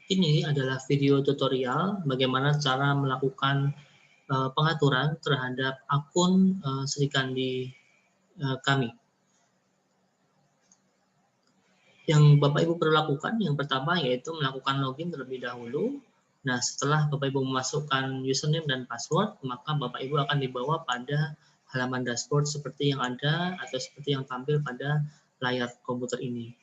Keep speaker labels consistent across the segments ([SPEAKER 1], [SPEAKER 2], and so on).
[SPEAKER 1] Ini adalah video tutorial bagaimana cara melakukan pengaturan terhadap akun Sri Kandi kami. Yang Bapak Ibu perlu lakukan yang pertama yaitu melakukan login terlebih dahulu. Nah, setelah Bapak Ibu memasukkan username dan password, maka Bapak Ibu akan dibawa pada halaman dashboard seperti yang ada atau seperti yang tampil pada layar komputer ini.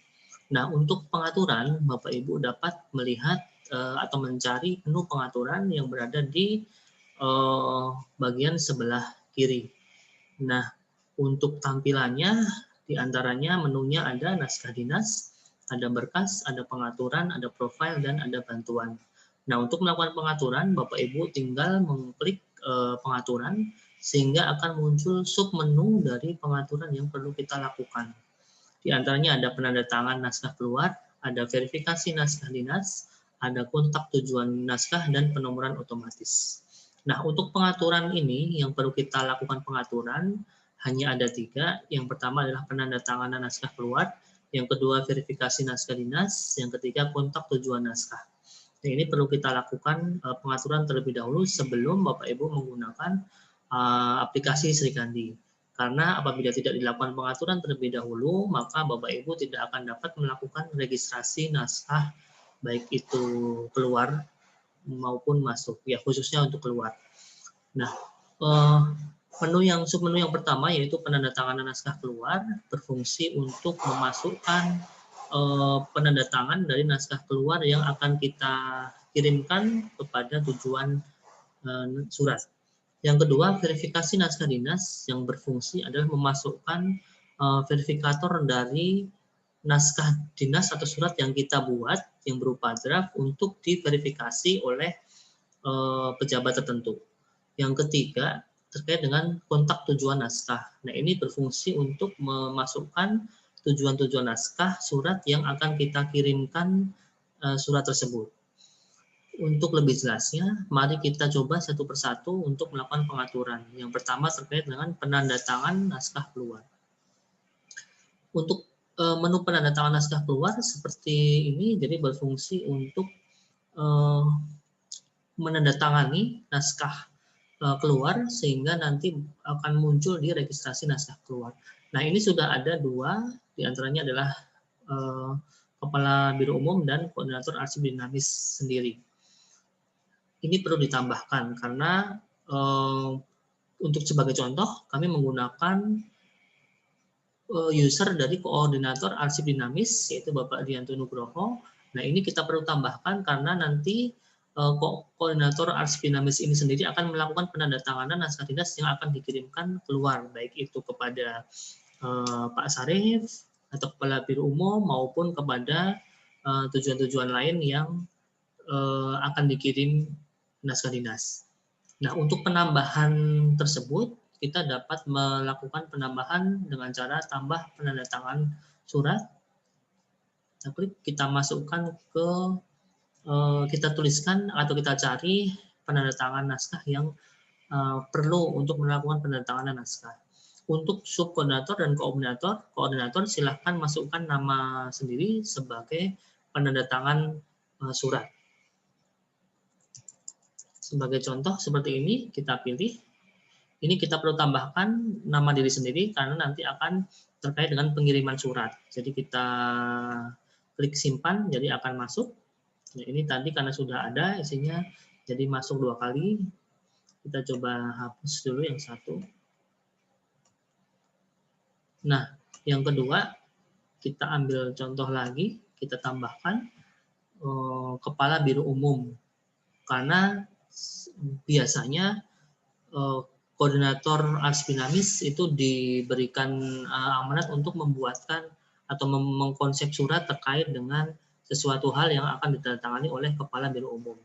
[SPEAKER 1] Nah, untuk pengaturan, Bapak Ibu dapat melihat atau mencari menu pengaturan yang berada di bagian sebelah kiri. Nah, untuk tampilannya, diantaranya menunya ada naskah dinas, ada berkas, ada pengaturan, ada profil, dan ada bantuan. Nah, untuk melakukan pengaturan, Bapak Ibu tinggal mengklik pengaturan, sehingga akan muncul submenu dari pengaturan yang perlu kita lakukan. Di antaranya ada penandatangan naskah keluar, ada verifikasi naskah dinas, ada kontak tujuan naskah, dan penomoran otomatis. Nah, untuk pengaturan ini yang perlu kita lakukan pengaturan hanya ada 3. Yang pertama adalah penandatanganan naskah keluar, yang kedua verifikasi naskah dinas, yang ketiga kontak tujuan naskah. Nah, ini perlu kita lakukan pengaturan terlebih dahulu sebelum Bapak Ibu menggunakan aplikasi Sri Kandi. Karena apabila tidak dilakukan pengaturan terlebih dahulu, maka Bapak Ibu tidak akan dapat melakukan registrasi naskah, baik itu keluar maupun masuk, ya khususnya untuk keluar. Nah, submenu yang pertama yaitu penandatanganan naskah keluar berfungsi untuk memasukkan penandatangan dari naskah keluar yang akan kita kirimkan kepada tujuan surat. Yang kedua, verifikasi naskah dinas yang berfungsi adalah memasukkan verifikator dari naskah dinas atau surat yang kita buat yang berupa draft untuk diverifikasi oleh pejabat tertentu. Yang ketiga, terkait dengan kontak tujuan naskah. Nah, ini berfungsi untuk memasukkan tujuan-tujuan naskah surat yang akan kita kirimkan surat tersebut. Untuk lebih jelasnya, mari kita coba satu persatu untuk melakukan pengaturan. Yang pertama terkait dengan penandatangan naskah keluar. Untuk menu penandatangan naskah keluar seperti ini, jadi berfungsi untuk menandatangani naskah keluar sehingga nanti akan muncul di registrasi naskah keluar. Nah, ini sudah ada 2, diantaranya adalah Kepala Biro Umum dan Koordinator Arsip Dinamis sendiri. Ini perlu ditambahkan karena untuk sebagai contoh kami menggunakan user dari koordinator arsip dinamis yaitu Bapak Dianto Nugroho. Nah, ini kita perlu tambahkan karena nanti koordinator arsip dinamis ini sendiri akan melakukan penandatanganan naskah dinas yang akan dikirimkan keluar, baik itu kepada Pak Sarif atau Kepala Biro Umum maupun kepada tujuan-tujuan lain yang akan dikirim naskah dinas. Nah, untuk penambahan tersebut, kita dapat melakukan penambahan dengan cara tambah penandatangan surat. Kita masukkan ke, kita tuliskan atau kita cari penandatangan naskah yang perlu untuk melakukan penandatangan naskah. Untuk subkoordinator dan koordinator silahkan masukkan nama sendiri sebagai penandatangan surat. Sebagai contoh seperti ini, kita pilih. Ini kita perlu tambahkan nama diri sendiri karena nanti akan terkait dengan pengiriman surat. Jadi kita klik simpan, jadi akan masuk. Nah, ini tadi karena sudah ada isinya, jadi masuk 2 kali. Kita coba hapus dulu yang satu. Nah, yang kedua, kita ambil contoh lagi, kita tambahkan Kepala Biro Umum. Karena biasanya koordinator arsip dinamis itu diberikan amanat untuk membuatkan atau mengkonsep surat terkait dengan sesuatu hal yang akan ditandatangani oleh Kepala Biro Umum.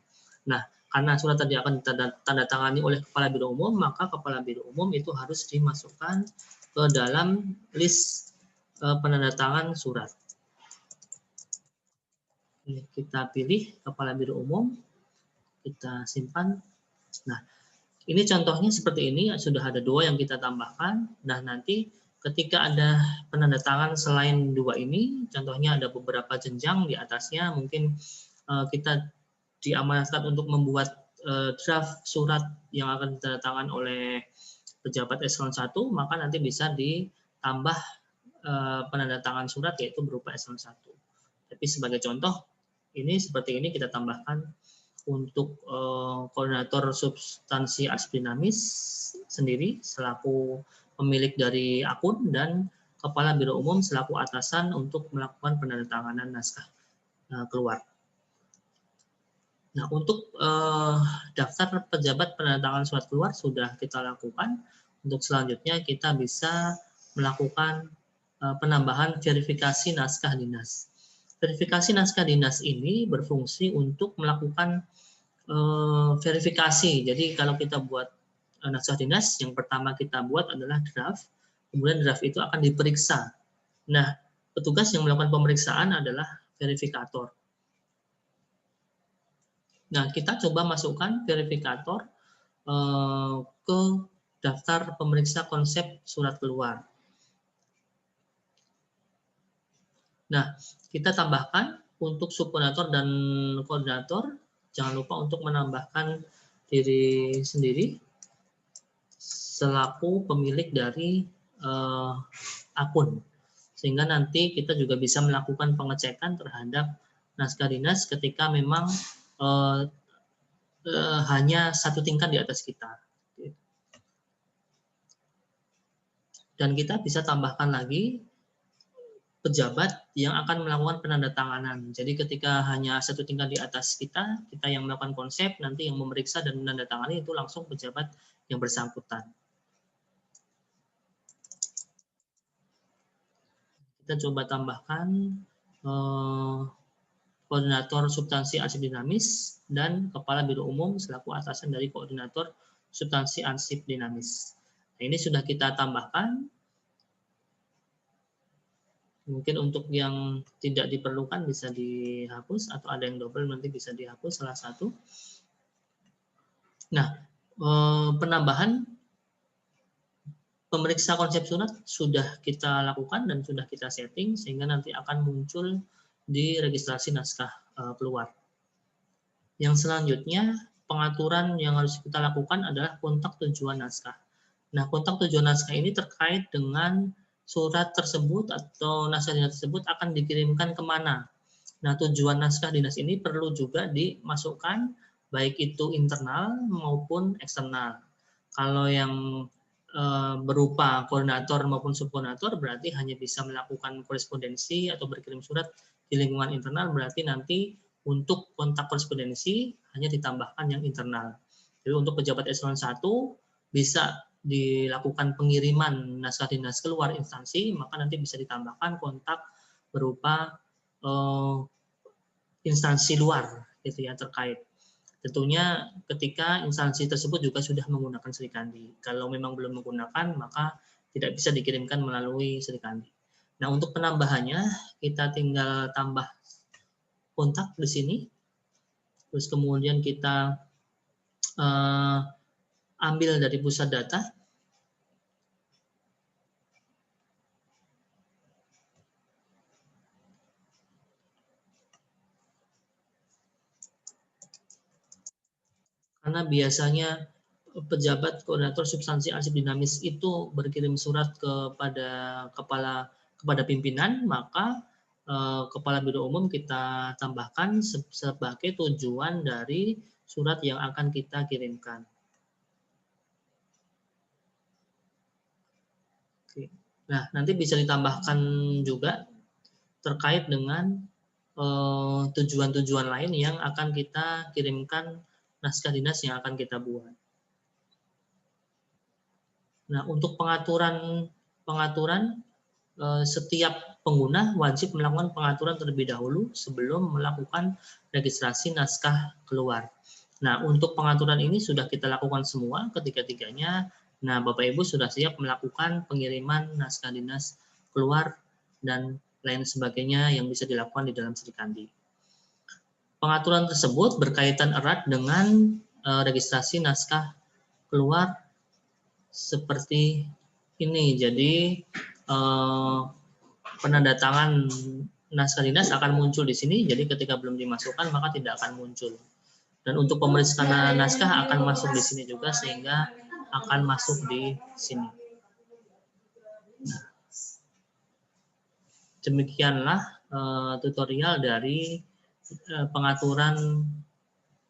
[SPEAKER 1] Nah, karena surat tadi akan ditandatangani oleh Kepala Biro Umum, maka Kepala Biro Umum itu harus dimasukkan ke dalam list penandatangan surat. Kita pilih Kepala Biro Umum, kita simpan. Nah, ini contohnya seperti ini, sudah ada 2 yang kita tambahkan. Nah, nanti ketika ada penandatangan selain 2 ini, contohnya ada beberapa jenjang di atasnya, mungkin kita diamanatkan untuk membuat draft surat yang akan ditandatangani oleh pejabat eselon 1, maka nanti bisa ditambah penandatangan surat yaitu berupa eselon 1. Tapi sebagai contoh, ini seperti ini kita tambahkan untuk koordinator substansi arsip dinamis sendiri selaku pemilik dari akun dan kepala biro umum selaku atasan untuk melakukan penandatanganan naskah keluar. Nah, untuk daftar pejabat penandatanganan surat keluar sudah kita lakukan. Untuk selanjutnya kita bisa melakukan penambahan verifikasi naskah dinas. Verifikasi naskah dinas ini berfungsi untuk melakukan verifikasi. Jadi kalau kita buat naskah dinas, yang pertama kita buat adalah draft, kemudian draft itu akan diperiksa. Nah, petugas yang melakukan pemeriksaan adalah verifikator. Nah, kita coba masukkan verifikator ke daftar pemeriksa konsep surat keluar. Nah, kita tambahkan untuk subkoordinator dan koordinator, jangan lupa untuk menambahkan diri sendiri selaku pemilik dari akun. Sehingga nanti kita juga bisa melakukan pengecekan terhadap naskah dinas ketika memang hanya satu tingkat di atas kita. Dan kita bisa tambahkan lagi pejabat yang akan melakukan penandatanganan. Jadi ketika hanya satu tingkat di atas kita, kita yang melakukan konsep, nanti yang memeriksa dan menandatangani itu langsung pejabat yang bersangkutan. Kita coba tambahkan koordinator substansi arsip dinamis dan kepala biro umum selaku atasan dari koordinator substansi arsip dinamis. Nah, ini sudah kita tambahkan. Mungkin untuk yang tidak diperlukan bisa dihapus atau ada yang double nanti bisa dihapus salah satu. Nah, penambahan pemeriksa konsep surat sudah kita lakukan dan sudah kita setting sehingga nanti akan muncul di registrasi naskah keluar. Yang selanjutnya pengaturan yang harus kita lakukan adalah kontak tujuan naskah. Nah, kontak tujuan naskah ini terkait dengan surat tersebut atau naskah dinas tersebut akan dikirimkan kemana. Nah, tujuan naskah dinas ini perlu juga dimasukkan baik itu internal maupun eksternal. Kalau yang berupa koordinator maupun subkoordinator berarti hanya bisa melakukan korespondensi atau berkirim surat di lingkungan internal, berarti nanti untuk kontak korespondensi hanya ditambahkan yang internal. Jadi untuk pejabat eselon 1 bisa dilakukan pengiriman naskah dinas keluar instansi, maka nanti bisa ditambahkan kontak berupa instansi luar gitu ya terkait. Tentunya ketika instansi tersebut juga sudah menggunakan Srikandi. Kalau memang belum menggunakan, maka tidak bisa dikirimkan melalui Srikandi. Nah, untuk penambahannya, kita tinggal tambah kontak di sini. Terus kemudian kita ambil dari pusat data. Karena biasanya pejabat koordinator substansi arsip dinamis itu berkirim surat kepada pimpinan, maka kepala biro umum kita tambahkan sebagai tujuan dari surat yang akan kita kirimkan. Oke. Nah, nanti bisa ditambahkan juga terkait dengan tujuan-tujuan lain yang akan kita kirimkan naskah dinas yang akan kita buat. Nah, untuk pengaturan setiap pengguna wajib melakukan pengaturan terlebih dahulu sebelum melakukan registrasi naskah keluar. Nah, untuk pengaturan ini sudah kita lakukan semua ketiga-tiganya. Nah, Bapak Ibu sudah siap melakukan pengiriman naskah dinas keluar dan lain sebagainya yang bisa dilakukan di dalam Srikandi. Pengaturan tersebut berkaitan erat dengan registrasi naskah keluar seperti ini. Jadi penandatangan naskah dinas akan muncul di sini, jadi ketika belum dimasukkan maka tidak akan muncul. Dan untuk pemeriksaan naskah akan masuk di sini juga, sehingga akan masuk di sini. Nah, demikianlah tutorial dari pengaturan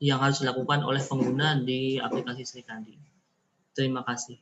[SPEAKER 1] yang harus dilakukan oleh pengguna di aplikasi Srikandi. Terima kasih.